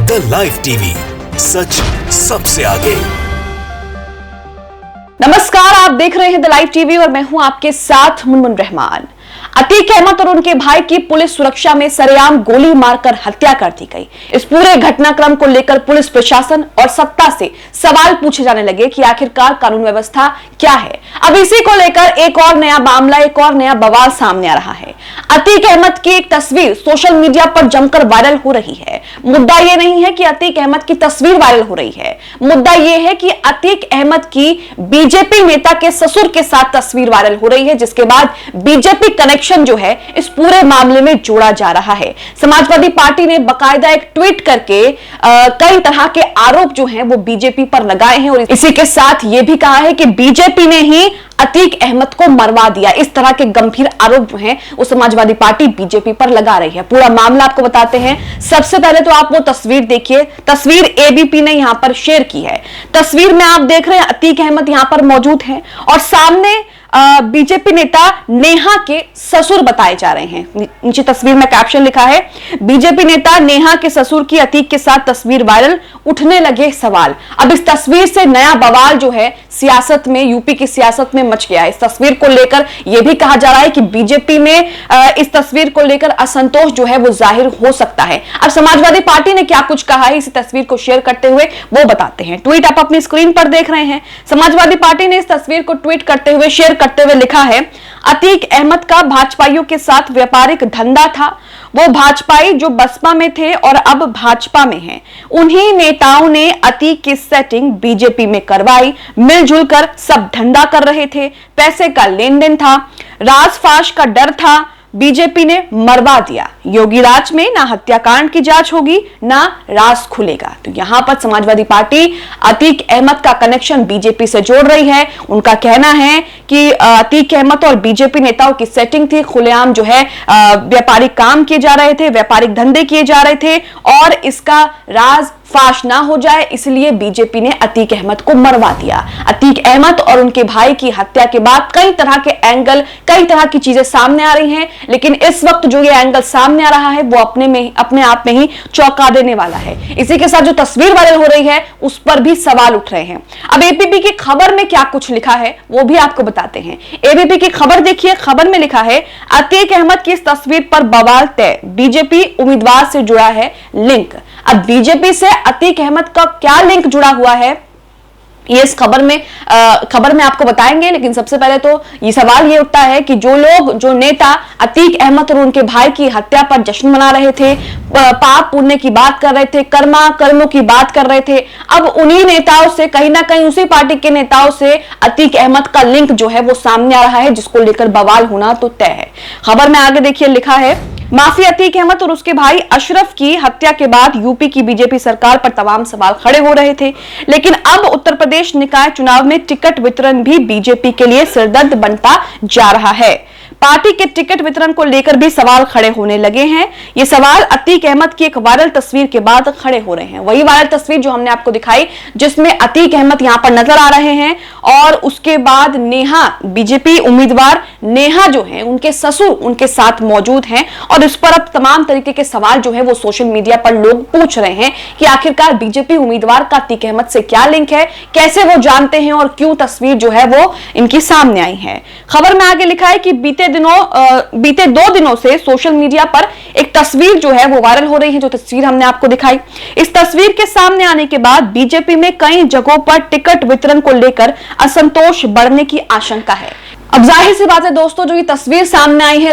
The live TV, सच सबसे आगे। नमस्कार, आप देख रहे हैं द लाइव टीवी और मैं हूं आपके साथ मुनमुन रहमान। अतीक अहमद और उनके भाई की पुलिस सुरक्षा में सरेआम गोली मारकर हत्या कर दी गई। इस पूरे घटनाक्रम को लेकर पुलिस प्रशासन और सत्ता से सवाल पूछे जाने लगे कि आखिरकार कानून व्यवस्था क्या है। अब इसी को लेकर एक और नया मामला, एक और नया बवाल सामने आ रहा है। अतीक अहमद की एक तस्वीर सोशल मीडिया पर जमकर वायरल हो रही है। मुद्दा यह नहीं है कि अतीक अहमद की तस्वीर वायरल हो रही है, मुद्दा यह है कि अतीक अहमद की बीजेपी नेता के ससुर के साथ तस्वीर वायरल हो रही है, जिसके बाद बीजेपी कनेक्शन जो है इस पूरे मामले में जोड़ा जा रहा है। समाजवादी पार्टी ने बकायदा एक ट्वीट करके कई तरह के आरोप जो हैं वो बीजेपी पर लगाए हैं और इसी के साथ यह भी कहा है कि बीजेपी ने ही अतीक अहमद को मरवा दिया। इस तरह के गंभीर आरोप जो हैं वो समाजवादी पार्टी बीजेपी पर लगा रही है। पूरा मामला आपको बताते हैं। सबसे पहले तो आप वो तस्वीर देखिए, तस्वीर एबीपी ने यहां पर शेयर की है। तस्वीर में आप देख रहे हैं अतीक अहमद यहां पर मौजूद हैं और सामने बीजेपी नेता नेहा के ससुर बताए जा रहे हैं। नीचे तस्वीर में कैप्शन लिखा है, बीजेपी नेता नेहा के ससुर की अतीक के साथ तस्वीर वायरल, उठने लगे सवाल। अब इस तस्वीर से नया बवाल जो है सियासत में, यूपी की सियासत में मच गया है। इस तस्वीर को लेकर यह भी कहा जा रहा है कि बीजेपी में इस तस्वीर को लेकर असंतोष जो है वो जाहिर हो सकता है। अब समाजवादी पार्टी ने क्या कुछ कहा है इस तस्वीर को शेयर करते हुए वो बताते हैं। ट्वीट आप अपनी स्क्रीन पर देख रहे हैं। समाजवादी पार्टी ने इस तस्वीर को ट्वीट करते हुए, शेयर करते हुए लिखा है, अतीक अहमद का भाजपाइयों के साथ व्यापारिक धंधा था। वो भाजपाई जो बसपा में थे और अब भाजपा में हैं। उन्हीं नेताओं ने अतीक की सेटिंग बीजेपी में करवाई। मिलजुल कर सब धंधा कर रहे थे, पैसे का लेन देन था, राज-फाश का डर था, बीजेपी ने मरवा दिया। योगी राज में ना हत्याकांड की जांच होगी ना राज खुलेगा। तो यहां पर समाजवादी पार्टी अतीक अहमद का कनेक्शन बीजेपी से जोड़ रही है। उनका कहना है कि अतीक अहमद और बीजेपी नेताओं की सेटिंग थी, खुलेआम जो है व्यापारिक काम किए जा रहे थे, व्यापारिक धंधे किए जा रहे थे और इसका राज फाश ना हो जाए इसलिए बीजेपी ने अतीक अहमद को मरवा दिया। अतीक अहमद और उनके भाई की हत्या के बाद कई तरह के एंगल, कई तरह की चीजें सामने आ रही हैं, लेकिन इस वक्त जो ये एंगल सामने आ रहा है वो अपने आप में ही चौंका देने वाला है। इसी के साथ जो तस्वीर वायरल हो रही है उस पर भी सवाल उठ रहे हैं। अब एबीपी की खबर में क्या कुछ लिखा है वो भी आपको बताते हैं। एबीपी की खबर देखिए, खबर में लिखा है, अतीक अहमद की इस तस्वीर पर बवाल तय, बीजेपी उम्मीदवार से जुड़ा है लिंक। अब बीजेपी से अतीक अहमद का क्या लिंक जुड़ा हुआ है ये इस खबर में आपको बताएंगे, लेकिन सबसे पहले तो ये सवाल ये उठता है कि जो नेता अतीक अहमद और उनके भाई की हत्या पर जश्न मना रहे थे, पाप पुण्य की बात कर रहे थे, कर्मों की बात कर रहे थे, अब उन्हीं नेताओं से कहीं ना कहीं उसी पार्टी के नेताओं से अतीक अहमद का लिंक जो है वो सामने आ रहा है, जिसको लेकर बवाल होना तो तय है। खबर में आगे देखिए लिखा है, माफी अतीक अहमद और उसके भाई अशरफ की हत्या के बाद यूपी की बीजेपी सरकार पर तमाम सवाल खड़े हो रहे थे, लेकिन अब उत्तर प्रदेश निकाय चुनाव में टिकट वितरण भी बीजेपी के लिए सिरदर्द बनता जा रहा है। पार्टी के टिकट वितरण को लेकर भी सवाल खड़े होने लगे हैं। ये सवाल अतीक अहमद की एक वायरल तस्वीर के बाद खड़े हो रहे हैं। वही वायरल तस्वीर जो हमने आपको दिखाई जिसमें अतीक अहमद यहां पर नजर आ रहे हैं और उसके बाद नेहा, बीजेपी उम्मीदवार नेहा जो है उनके ससुर उनके साथ मौजूद हैं और इस पर अब तमाम तरीके के सवाल जो है वो सोशल मीडिया पर लोग पूछ रहे हैं कि आखिरकार बीजेपी उम्मीदवार का अतीक अहमद से क्या लिंक है, कैसे वो जानते हैं और क्यों तस्वीर जो है वो इनकी सामने आई है। खबर में आगे लिखा है कि बीते 2 दिनों से सोशल मीडिया पर एक तस्वीर जो है वो वायरल हो रही है, जो तस्वीर हमने आपको दिखाई। इस तस्वीर के सामने आने के बाद बीजेपी में कई जगहों पर टिकट वितरण को लेकर असंतोष बढ़ने की आशंका है। अब जाहिर सी बात है दोस्तों, जो ये तस्वीर सामने आई है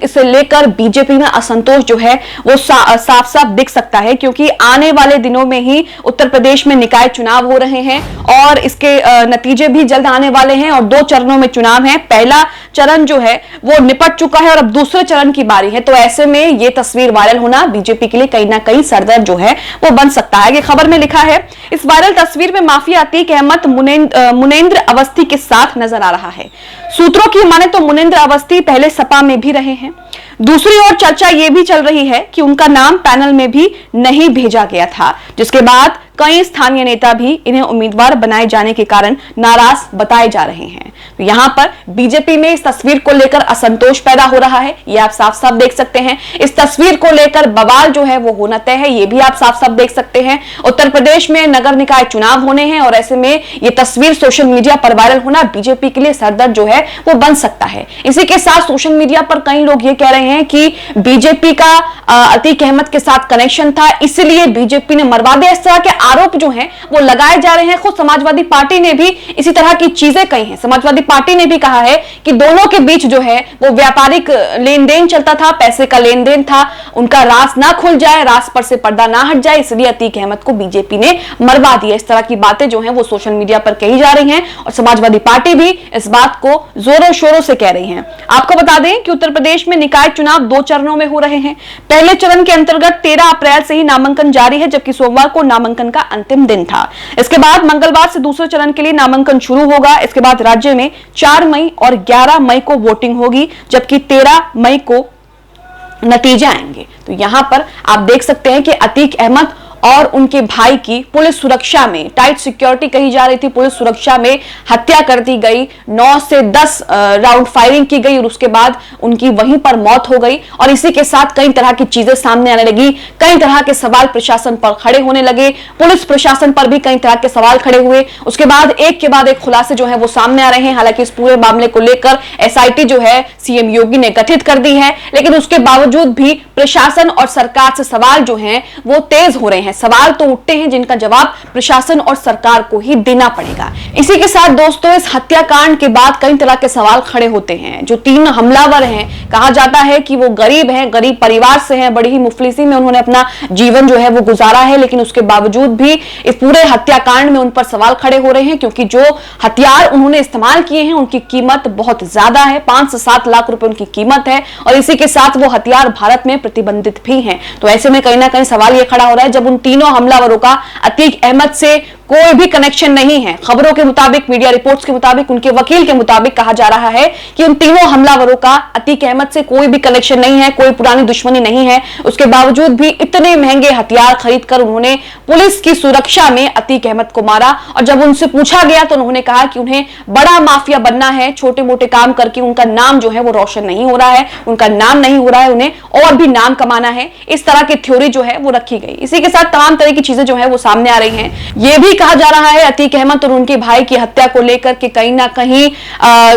इसे लेकर बीजेपी में असंतोष जो है वो साफ साफ दिख सकता है, क्योंकि आने वाले दिनों में ही उत्तर प्रदेश में निकाय चुनाव हो रहे हैं और इसके नतीजे भी जल्द आने वाले हैं और 2 चरणों में चुनाव है। पहला चरण जो है वो निपट चुका है और अब दूसरे चरण की बारी है। तो ऐसे में ये तस्वीर वायरल होना बीजेपी के लिए कहीं ना कहीं सरदर्द जो है वो बन सकता है। ये खबर में लिखा है, इस वायरल तस्वीर में माफिया अतीक अहमद मुनेंद्र अवस्थी के साथ नजर आ रहा है। सूत्रों की माने तो मुनेंद्र अवस्थी पहले सपा में भी रहे हैं। दूसरी ओर चर्चा यह भी चल रही है कि उनका नाम पैनल में भी नहीं भेजा गया था, जिसके बाद कई स्थानीय नेता भी इन्हें उम्मीदवार बनाए जाने के कारण नाराज बताए जा रहे हैं। तो यहां पर बीजेपी में इस तस्वीर को लेकर असंतोष पैदा हो रहा है, ये आप साफ साफ देख सकते हैं। इस तस्वीर को लेकर बवाल जो है वो होना तय है, ये भी आप साफ साफ देख सकते हैं। उत्तर प्रदेश में नगर निकाय चुनाव होने हैं और ऐसे में ये तस्वीर सोशल मीडिया पर वायरल होना बीजेपी के लिए सरदर्द जो है वो बन सकता है। इसी के साथ सोशल मीडिया पर कई लोग ये कह रहे हैं कि बीजेपी का अतीक अहमद के साथ कनेक्शन था, इसलिए बीजेपी ने मरवा दिया। इस तरह के आरोप जो हैं वो लगाए जा रहे हैं। खुद समाजवादी पार्टी ने भी इसी तरह की चीजें कही हैं। समाजवादी पार्टी ने भी कहा है कि दोनों के बीच जो है वो व्यापारिक लेन देन चलता था, पैसे का लेन देन था, उनका राज ना खुल जाए, राज पर से पर्दा ना हट जाए, इसलिए अतीक अहमद को बीजेपी ने मरवा दिया। इस तरह की बातें जो हैं वो सोशल मीडिया पर कही जा रही हैं और समाजवादी पार्टी भी इस बात को जोरों शोरों से कह रही है। आपको बता दें कि उत्तर प्रदेश में निकाय चुनाव 2 चरणों में हो रहे हैं। पहले चरण के अंतर्गत 13 अप्रैल से ही नामांकन जारी है, जबकि सोमवार को नामांकन का अंतिम दिन था। इसके बाद मंगलवार से दूसरे चरण के लिए नामांकन शुरू होगा। इसके बाद राज्य में 4 मई और 11 मई को वोटिंग होगी, जबकि 13 मई को नतीजे आएंगे। तो यहां पर आप देख सकते हैं कि अतीक अहमद और उनके भाई की पुलिस सुरक्षा में टाइट सिक्योरिटी कही जा रही थी, पुलिस सुरक्षा में हत्या कर दी गई। 9 से 10 राउंड फायरिंग की गई और उसके बाद उनकी वहीं पर मौत हो गई। और इसी के साथ कई तरह की चीजें सामने आने लगी, कई तरह के सवाल प्रशासन पर खड़े होने लगे, पुलिस प्रशासन पर भी कई तरह के सवाल खड़े हुए। उसके बाद एक खुलासे जो है वो सामने आ रहे हैं। हालांकि इस पूरे मामले को लेकर एसआईटी जो है सीएम योगी ने गठित कर दी है, लेकिन उसके बावजूद भी प्रशासन और सरकार से सवाल जो है वो तेज हो रहे हैं। सवाल तो उठते हैं जिनका जवाब प्रशासन और सरकार को ही देना पड़ेगा। इसी के साथ दोस्तों, इस हत्याकांड के बाद कई तरह के सवाल खड़े होते हैं। जो 3 हमलावर हैं, कहा जाता है कि वो गरीब हैं, गरीब परिवार से हैं, बड़ी ही मुफलिसी में उन्होंने अपना जीवन जो है वो गुजारा है, लेकिन उसके बावजूद भी इस पूरे हत्याकांड में उन पर सवाल खड़े हो रहे हैं, क्योंकि जो हथियार उन्होंने इस्तेमाल किए हैं उनकी कीमत बहुत ज्यादा है, 5 से 7 लाख रुपए उनकी कीमत है और इसी के साथ वो हथियार भारत में प्रतिबंधित भी हैं। तो ऐसे में कहीं ना कहीं सवाल ये खड़ा हो रहा है, जब उन तीनों हमलावरों का अतीक अहमद से कोई भी कनेक्शन नहीं है। खबरों के मुताबिक, मीडिया रिपोर्ट्स के मुताबिक, उनके वकील के मुताबिक कहा जा रहा है कि उन तीनों हमलावरों का अतीक अहमद से कोई भी कनेक्शन नहीं है, कोई पुरानी दुश्मनी नहीं है। उसके बावजूद भी इतने महंगे हथियार खरीदकर उन्होंने पुलिस की सुरक्षा में अतीक अहमद को मारा। और जब उनसे पूछा गया तो उन्होंने कहा कि उन्हें बड़ा माफिया बनना है, छोटे मोटे काम करके उनका नाम जो है वो रोशन नहीं हो रहा है, उनका नाम नहीं हो रहा है, उन्हें और भी नाम कमाना है। इस तरह की थ्योरी जो है वो रखी गई। इसी के साथ तमाम तरह की चीजें जो है वो सामने आ रही हैं। यह भी कहा जा रहा है अतीक अहमद और उनके भाई की हत्या को लेकर कि कहीं ना कहीं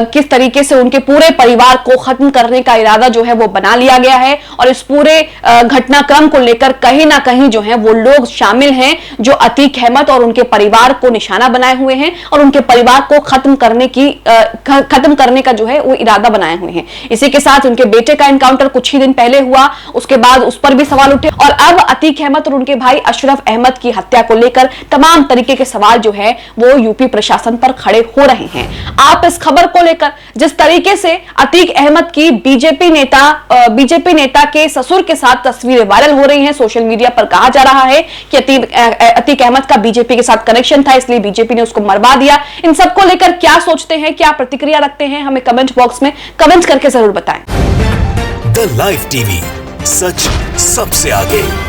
किस तरीके से उनके पूरे परिवार को खत्म करने का इरादा जो है वो बना लिया गया है और इस पूरे घटनाक्रम को लेकर कहीं ना कहीं जो है वो लोग शामिल हैं जो अतीक अहमद और उनके परिवार को निशाना बनाए हुए हैं और उनके परिवार को खत्म करने का जो है वो इरादा बनाए हुए हैं। इसी के साथ उनके बेटे का एनकाउंटर कुछ ही दिन पहले हुआ, उसके बाद उस पर भी सवाल उठे और अब अतीक अहमद और उनके भाई अशरफ अहमद की हत्या को लेकर तमाम तरीके के सवाल जो है वो यूपी प्रशासन पर खड़े हो रहे हैं। आप इस खबर को लेकर जिस तरीके से अतीक अहमद की बीजेपी नेता के ससुर के साथ तस्वीरें वायरल हो रही हैं, सोशल मीडिया पर कहा जा रहा है कि अतीक अहमद का बीजेपी के साथ कनेक्शन था, इसलिए बीजेपी ने उसको मरवा दिया। इन सबको लेकर क्या सोचते हैं, क्या प्रतिक्रिया रखते हैं, हमें कमेंट बॉक्स में कमेंट करके जरूर बताएं। द लाइव टीवी, सच सबसे आगे।